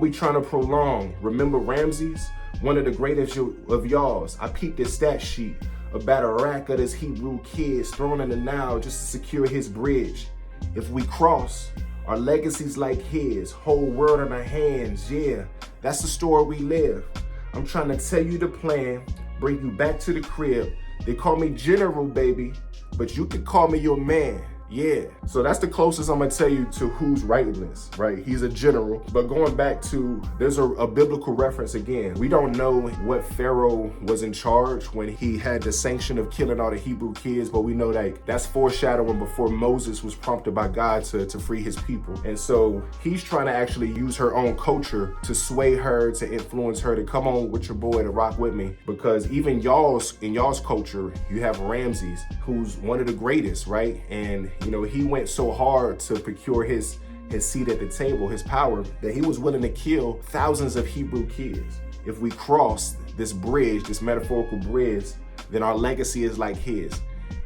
what we trying to prolong. Remember Ramses? One of the greatest of y'alls. I peeped his stat sheet about a rack of this Hebrew kids thrown in the Nile just to secure his bridge. If we cross, our legacy's like his, whole world in our hands, yeah, that's the story we live. I'm trying to tell you the plan, bring you back to the crib. They call me General, baby, but you can call me your man. Yeah, so that's the closest I'm gonna tell you to who's writing this, right? He's a general, but going back to, there's a biblical reference again. We don't know what Pharaoh was in charge when he had the sanction of killing all the Hebrew kids, but we know that that's foreshadowing before Moses was prompted by God to free his people. And so he's trying to actually use her own culture to sway her, to influence her to come on with your boy, to rock with me. Because even in y'all's culture, you have Ramses, who's one of the greatest, right? And you know, he went so hard to procure his seat at the table, his power, that he was willing to kill thousands of Hebrew kids. If we cross this bridge, this metaphorical bridge, then our legacy is like his.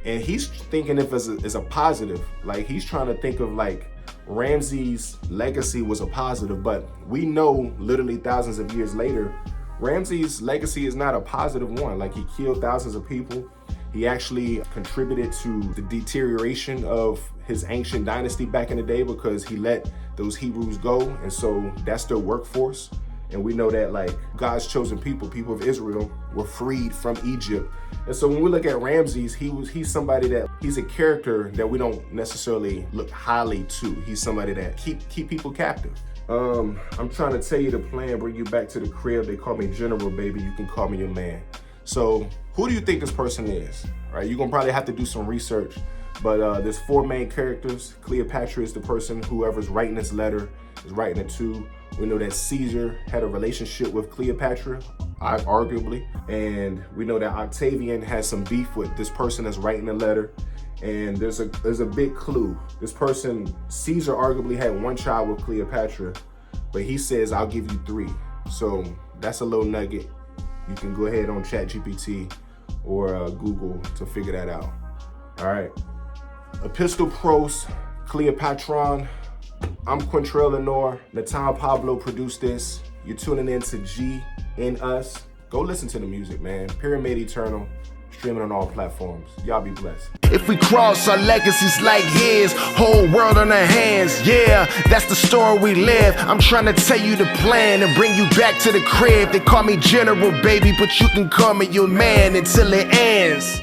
And he's thinking of it as a positive. Like, he's trying to think of like Ramses' legacy was a positive, but we know literally thousands of years later, Ramses' legacy is not a positive one. Like, he killed thousands of people. He actually contributed to the deterioration of his ancient dynasty back in the day because he let those Hebrews go. And so that's their workforce. And we know that like God's chosen people of Israel, were freed from Egypt. And so when we look at Ramses, he's somebody that, he's a character that we don't necessarily look highly to. He's somebody that keep people captive. I'm trying to tell you the plan, bring you back to the crib. They call me General, baby. You can call me your man. So who do you think this person is? All right, you're gonna probably have to do some research, but there's 4 main characters. Cleopatra is the person whoever's writing this letter is writing it to. We know that Caesar had a relationship with Cleopatra, arguably, and we know that Octavian has some beef with this person that's writing the letter. And there's a big clue. This person, Caesar, arguably had 1 child with Cleopatra, but he says, I'll give you 3. So that's a little nugget. You can go ahead on ChatGPT or Google to figure that out. All right. Epistole Pros, Kleopatran. I'm Quintrel Lenore. Natan Pablo produced this. You're tuning in to G in Us. Go listen to the music, man. Pyramid Eternal. Streaming on all platforms. Y'all be blessed. If we cross, our legacy's like his, whole world in our hands. Yeah, that's the story we live. I'm trying to tell you the plan and bring you back to the crib. They call me General, baby, but you can call me your man until it ends.